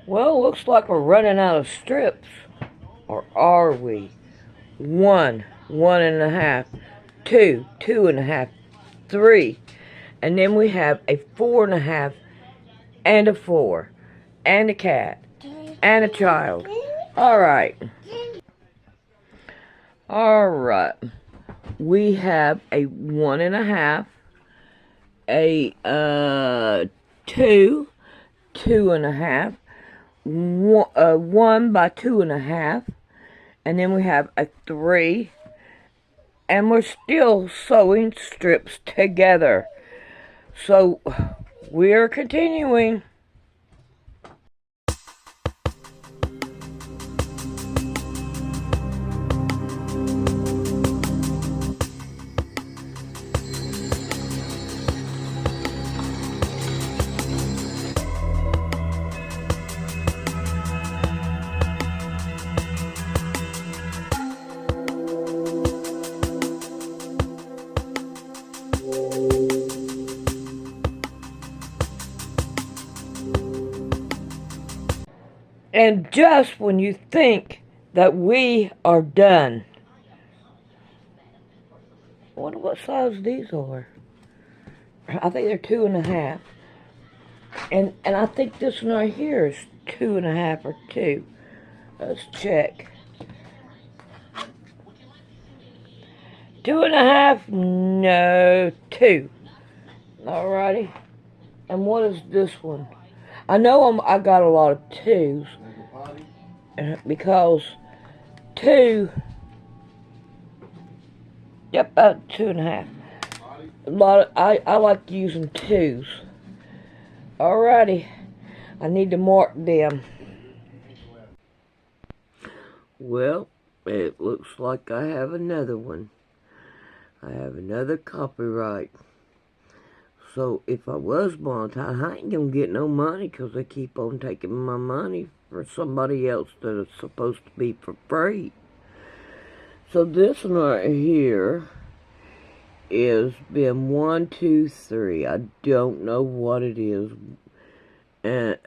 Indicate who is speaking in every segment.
Speaker 1: Well, looks like we're running out of strips. Or are we? 1, 1.5, 2, 2.5, 3. And then we have a 4.5 and a 4. And a cat. And a child. Alright. Alright. We have a 1.5, a 2, 2.5, 1 by 2.5, and then we have a 3, and we're still sewing strips together. So we're continuing. And just when you think that we are done, I wonder what size these are. I think they're 2.5. And I think this one right here is 2.5 or 2. Let's check. 2.5? No, 2. Alrighty. And what is this one? I know I got a lot of 2s. Because 2, yep, about 2.5. A lot of, I like using 2s. Alrighty, I need to mark them. Well, it looks like I have another one. I have another copyright. So if I was monetized, I ain't gonna get no money because they keep on taking my money for somebody else that is supposed to be for free. So this one right here is been 1, 2, 3. I don't know what it is and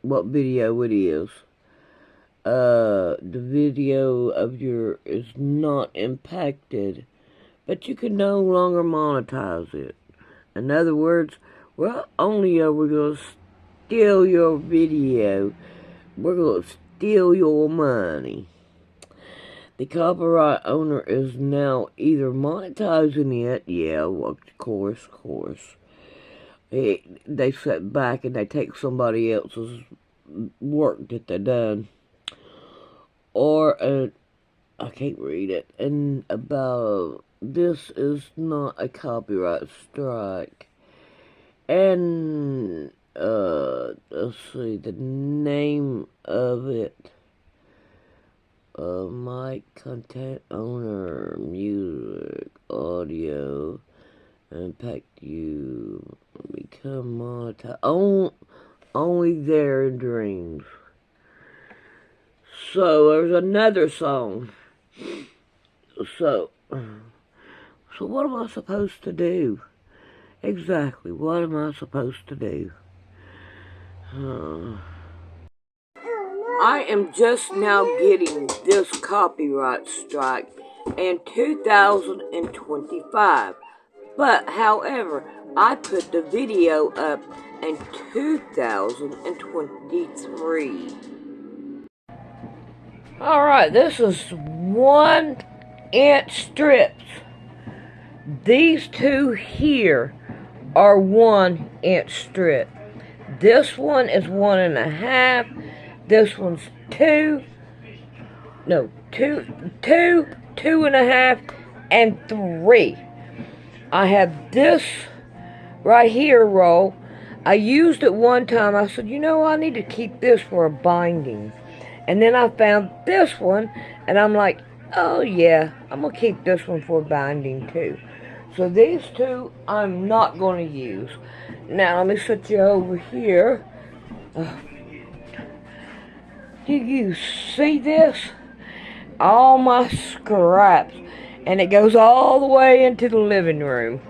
Speaker 1: what video it is. The video of your is not impacted, but you can no longer monetize it. In other words, well, only are we going to steal your video, we're going to steal your money. The copyright owner is now either monetizing it, yeah, well, of course. They sit back and they take somebody else's work that they done. Or, I can't read it, and about, this is not a copyright strike. And, let's see, the name of it. Mic, content owner, music, audio, impact you, become monetized, only there in dreams. So, there's another song. So what am I supposed to do? Exactly, what am I supposed to do? I am just now getting this copyright strike in 2025. But, however, I put the video up in 2023. Alright, this is 1-inch strips. These two here are 1-inch strip. This one is 1.5. This one's 2. No, 2.5, and 3. I have this right here roll. I used it one time. I said, you know, I need to keep this for a binding. And then I found this one, and I'm like, oh yeah, I'm going to keep this one for binding too. So these two I'm not going to use. Now let me set you over here. Do you see this? All my scraps. And it goes all the way into the living room.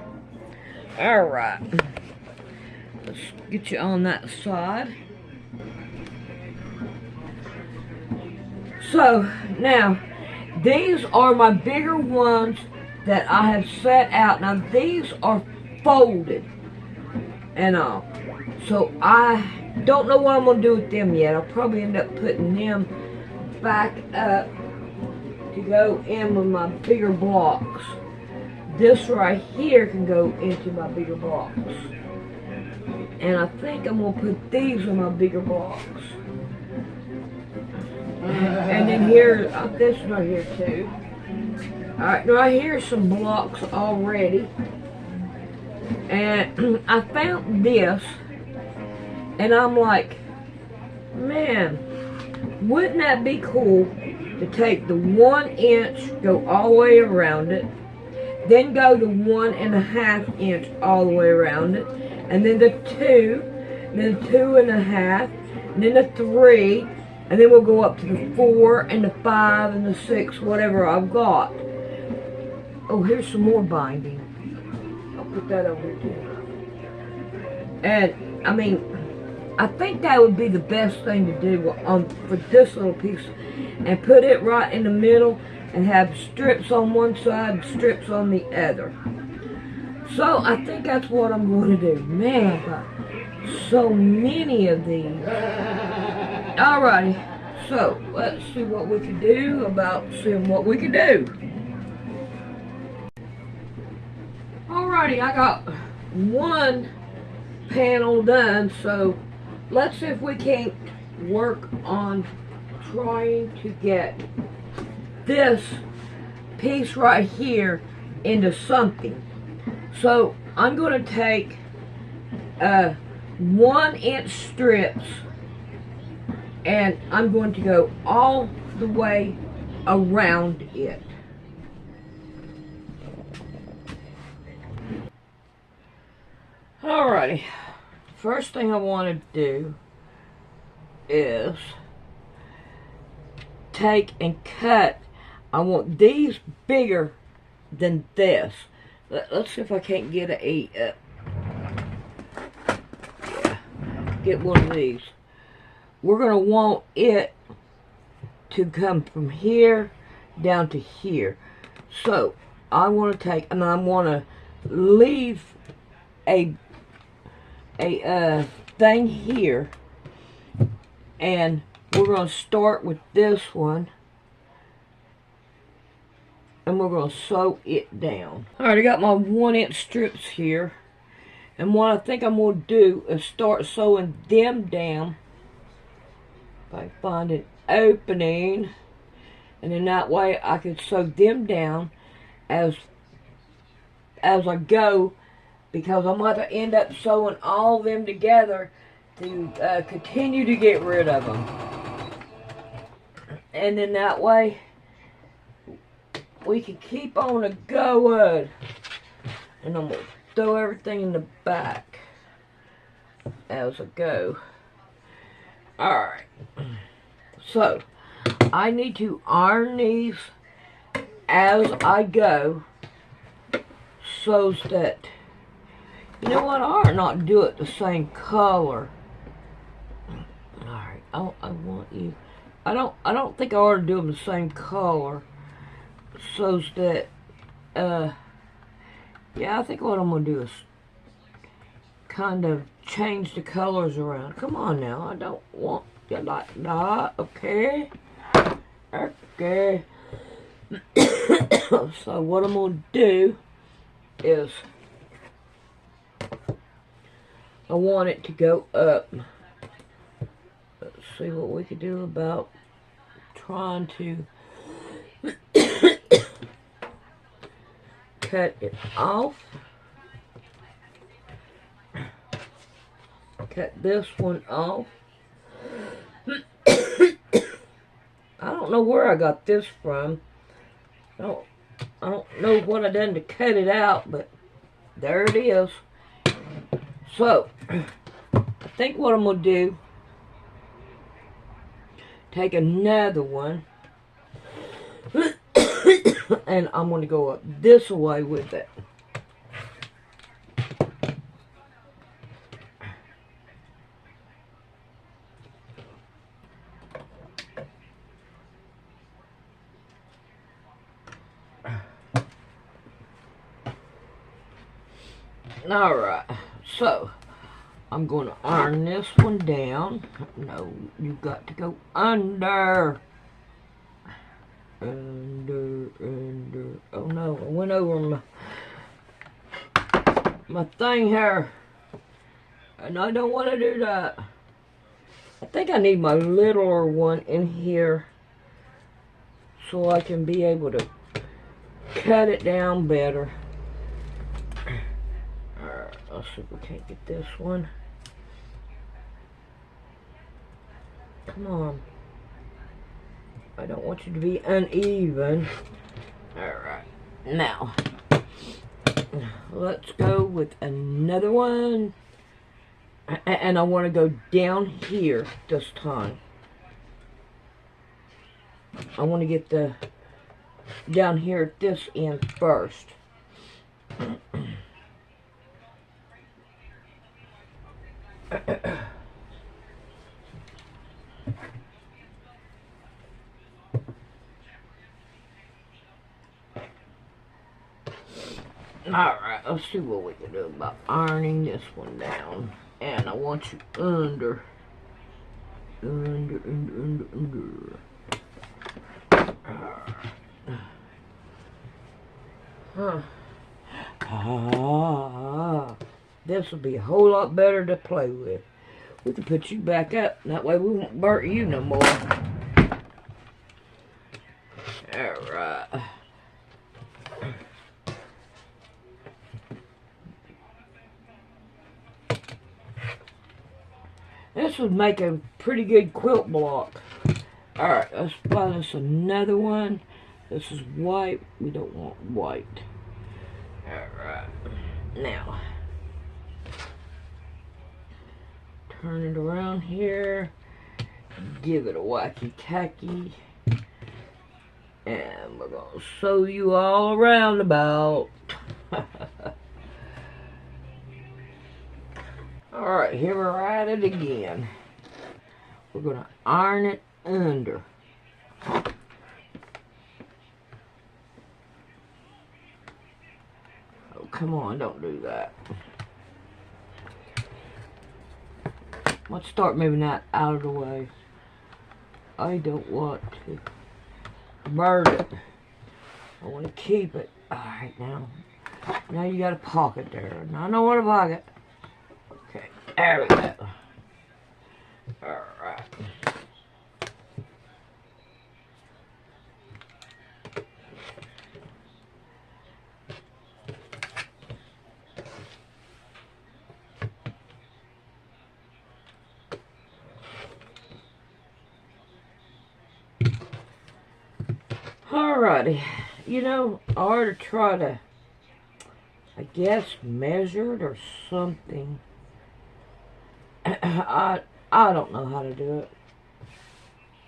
Speaker 1: Alright. Let's get you on that side. So, now, these are my bigger ones that I have set out. Now, these are folded and all. So, I don't know what I'm going to do with them yet. I'll probably end up putting them back up to go in with my bigger blocks. This right here can go into my bigger blocks. And I think I'm going to put these in my bigger blocks. And then here, this right here too. Alright, right here's some blocks already. And I found this. And I'm like, man, wouldn't that be cool to take the 1 inch, go all the way around it, then go to 1.5 inch all the way around it, and then the 2, and then 2.5, and then the 3, and then we'll go up to the 4 and the 5 and the 6, whatever I've got. Oh, here's some more binding. I'll put that over here too. And I mean, I think that would be the best thing to do for this little piece, and put it right in the middle and have strips on one side and strips on the other. So I think that's what I'm going to do. Man, I've got so many of these. Alrighty, so let's see what we can do about seeing what we can do. Alrighty, I got one panel done, so let's see if we can't work on trying to get this piece right here into something. So I'm going to take 1 inch strips, and I'm going to go all the way around it. Alrighty, first thing I want to do is take and cut. I want these bigger than this. Let's see if I can't get yeah, get one of these. We're going to want it to come from here down to here. So I want to take, and I want to leave a thing here, and we're going to start with this one, and we're going to sew it down. Alright, I got my 1 inch strips here, and what I think I'm going to do is start sewing them down. If I find an opening, and then that way I can sew them down as I go, because I'm going to end up sewing all of them together to continue to get rid of them. And then that way we can keep on a going. And I'm going to throw everything in the back as I go. Alright. So, I need to iron these as I go, so that, you know what, I ought not do it the same color. Alright, I want you, I don't think I ought to do them the same color, so that, yeah, I think what I'm going to do is kind of change the colors around. Come on now, I don't want you like that, okay? Okay. So what I'm going to do is, I want it to go up. Let's see what we can do about trying to cut it off. Cut this one off. I don't know where I got this from. I don't know what I done to cut it out, but there it is. So, I think what I'm going to do, take another one, and I'm going to go up this way with it. Alright, so I'm going to iron this one down. No, you've got to go under. Under. Oh no, I went over my thing here. And I don't want to do that. I think I need my littler one in here so I can be able to cut it down better. Alright, let's see if we can't get this one. Come on. I don't want you to be uneven. Alright, now let's go with another one. And I want to go down here this time. I want to get the down here at this end first. Alright, let's see what we can do about ironing this one down. And I want you under. This will be a whole lot better to play with. We can put you back up. That way we won't burn you no more. Alright. This would make a pretty good quilt block. Alright, let's buy this another one. This is white. We don't want white. Alright. Now, turn it around here. Give it a wacky tacky. And we're going to sew you all around about. Alright, here we're at it again. We're going to iron it under. Oh, come on, don't do that. Let's start moving that out of the way. I don't want to burn it. I want to keep it. Alright, now you got a pocket there. Now I don't want a pocket. Okay, there we go. Alright. Alrighty. You know, I ought to try to, I guess, measure it or something. I don't know how to do it.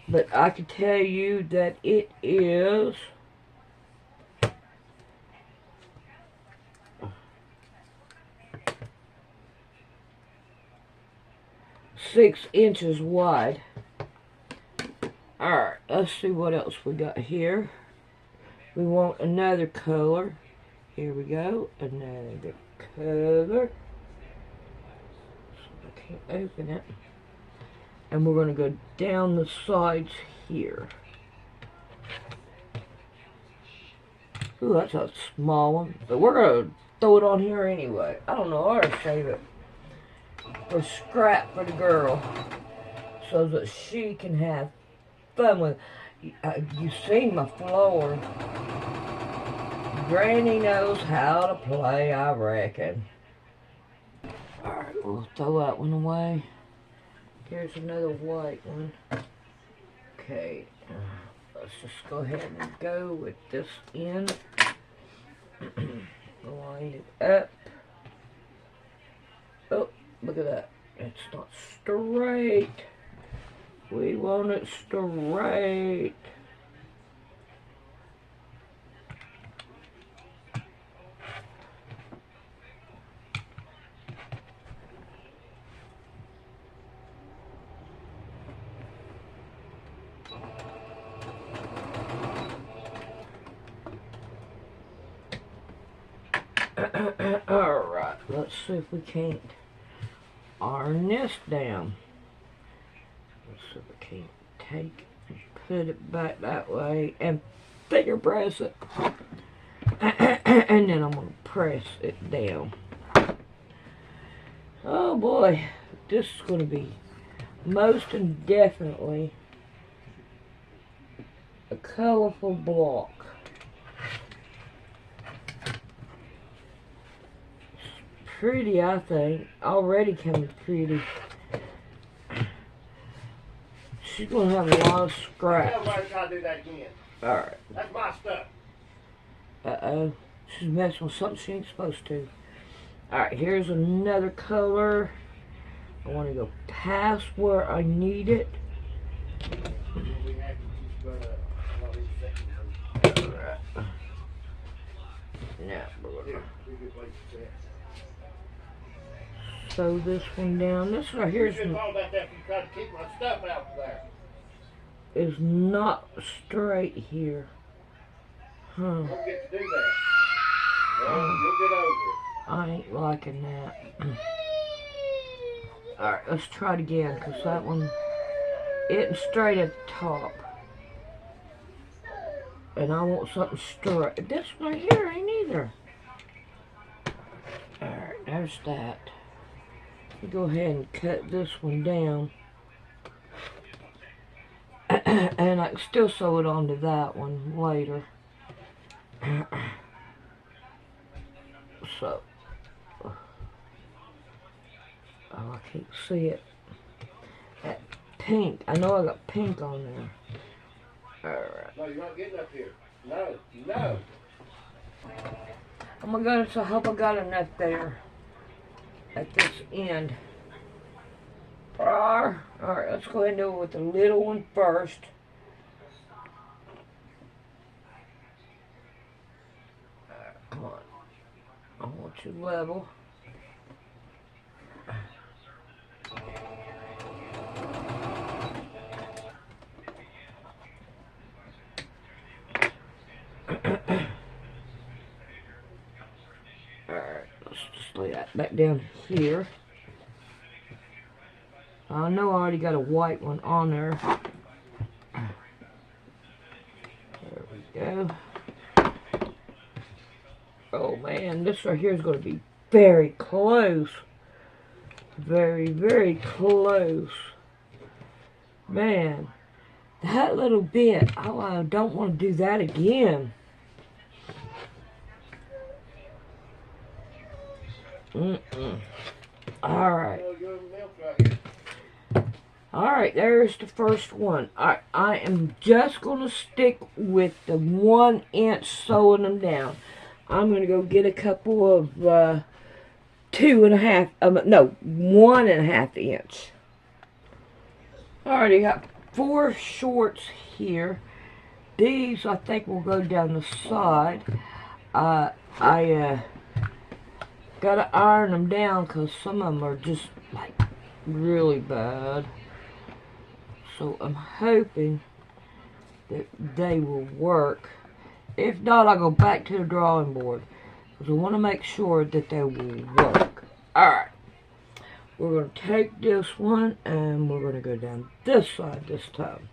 Speaker 1: But I can tell you that it is 6 inches wide. Alright, let's see what else we got here. We want another color. Here we go. Another color. So I can't open it. And we're going to go down the sides here. Ooh, that's a small one. But we're going to throw it on here anyway. I don't know. I ought to save it for scrap for the girl, so that she can have fun with it. You see my floor. Granny knows how to play, I reckon. Alright, we'll throw that one away. Here's another white one. Okay, let's just go ahead and go with this end. Line it up. Oh, look at that. It's not straight. We want it straight. Alright, let's let's see if we can't iron this down. Let's see if we can't take and put it back that way and finger press it. And then I'm going to press it down. Oh boy, this is going to be most indefinitely a colorful block. Pretty, I think. Already coming pretty. She's going to have a lot of scraps.
Speaker 2: Everybody try to do that again.
Speaker 1: Alright.
Speaker 2: That's my stuff.
Speaker 1: Uh-oh. She's messing with something she ain't supposed to. Alright, here's another color. I want to go past where I need it. Alright. Now, we're going to sew this one down. This right here is not straight here. Huh.
Speaker 2: Don't get to do that. Well, you'll get over it.
Speaker 1: I ain't liking that. Alright, let's try it again, because that one isn't straight at the top. And I want something straight. This one right here ain't either. Alright, there's that. Go ahead and cut this one down. And I can still sew it onto that one later. So, oh, I can't see it. That pink, I know I got pink on there. Alright.
Speaker 2: No, you're not getting up here. No, no.
Speaker 1: Oh my goodness, I hope I got enough there at this end. Alright, let's go ahead and do it with the little one first. Come on. I want you level. Alright, let's just lay that back down here. I know I already got a white one on there. There we go. Oh man, this right here is going to be very close. Very, very close. Man, that little bit, oh, I don't want to do that again. Alright. Alright, there's the first one. I am just going to stick with the 1 inch sewing them down. I'm going to go get a couple of 1.5 inch. I already got 4 shorts here. These I think will go down the side. I gotta iron them down because some of them are just like really bad. So I'm hoping that they will work. If not, I'll go back to the drawing board because I want to make sure that they will work. Alright, we're going to take this one and we're going to go down this side this time.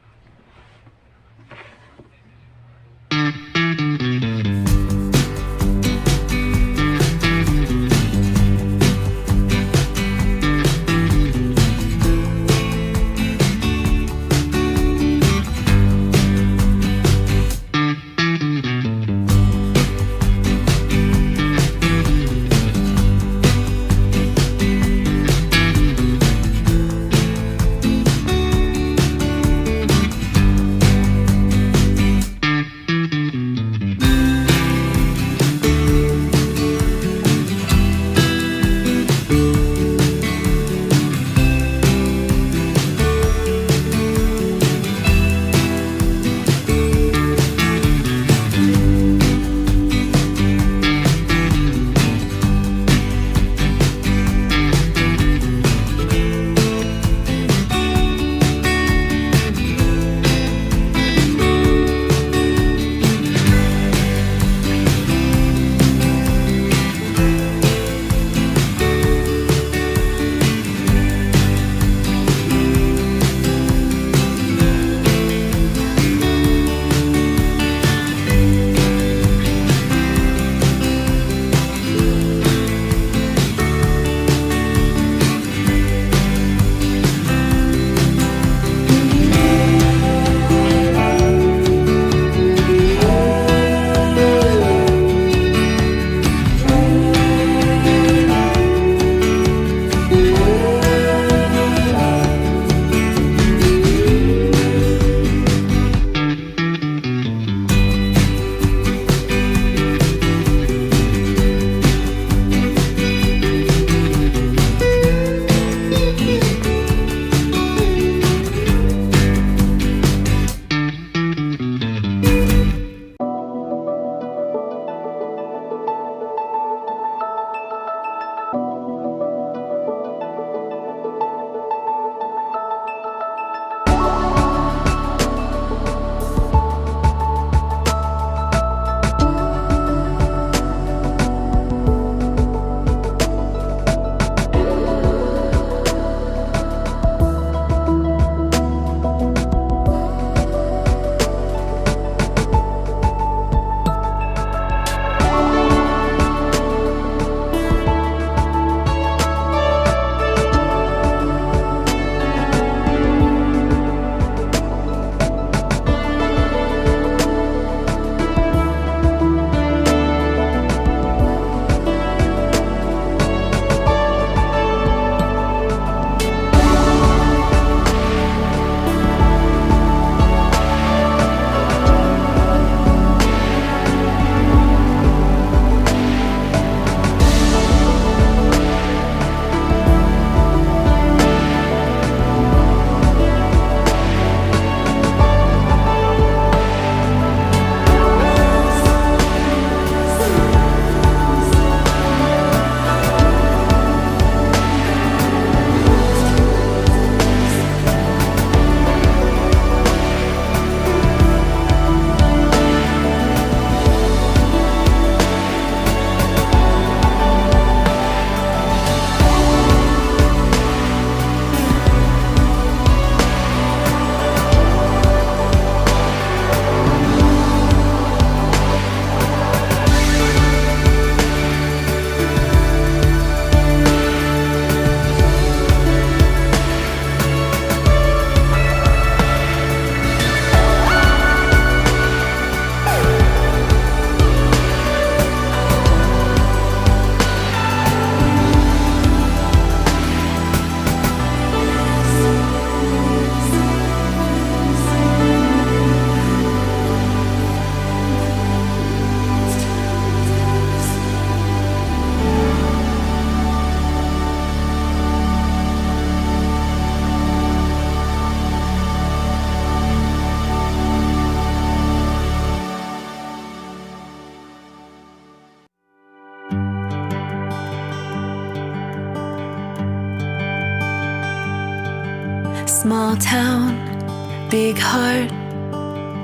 Speaker 3: Small town, big heart,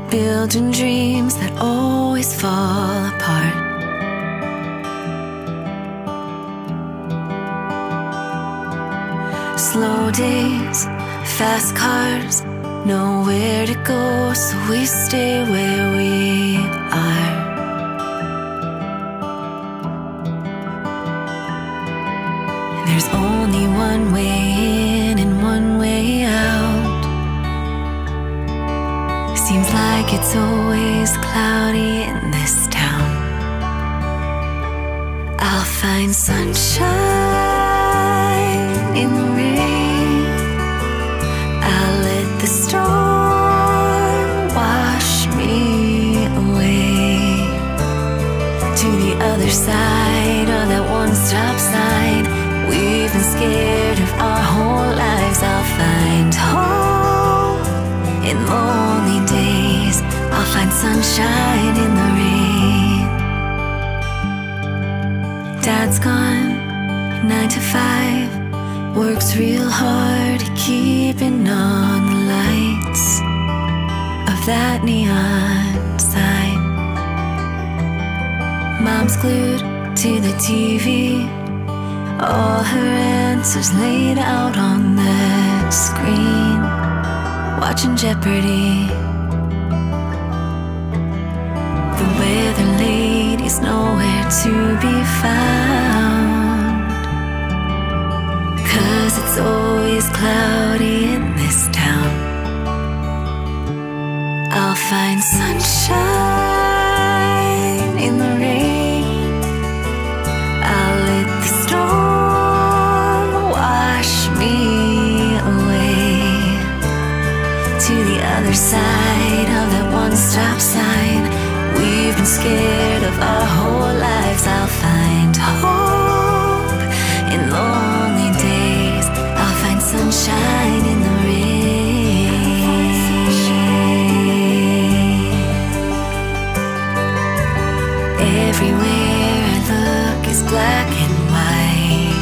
Speaker 3: building dreams that always fall apart. Slow days, fast cars, nowhere to go, so we stay where we are. There's only one way in and one way out. Seems like it's always cloudy in this town. I'll find sunshine in the rain. I'll let the storm wash me away to the other side of that one-stop sign. We've been scared of our whole lives. I'll find hope in lonely days. I'll find sunshine in the rain. Dad's gone, 9 to 5, works real hard keeping on the lights of that neon sign. Mom's glued to the TV, all her answers laid out on the screen, watching Jeopardy. The weather lady's nowhere to be found, 'cause it's always cloudy in this town. I'll find sunshine in the rain. I'll let the storm wash me away to the other side of that one-stop sign. We've been scared of our whole lives. I'll find hope in lonely days. I'll find sunshine in the rain. Everywhere I look is black and white,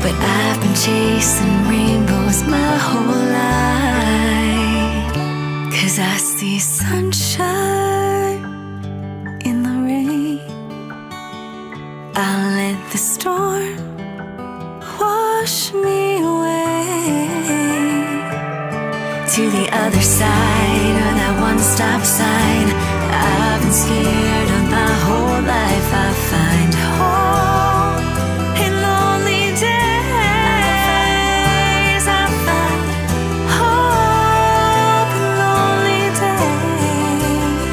Speaker 3: but I've been chasing rainbows my whole life, 'cause I see sunshine in the rain. I'll let the storm wash me away to the other side of that one-stop sign. I've been scared of my whole life. I find hope in lonely days. I find hope in lonely days.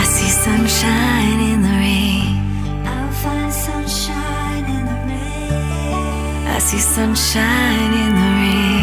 Speaker 3: I see sunshine in the rain. I'll find sunshine in the rain. I see sunshine in the rain.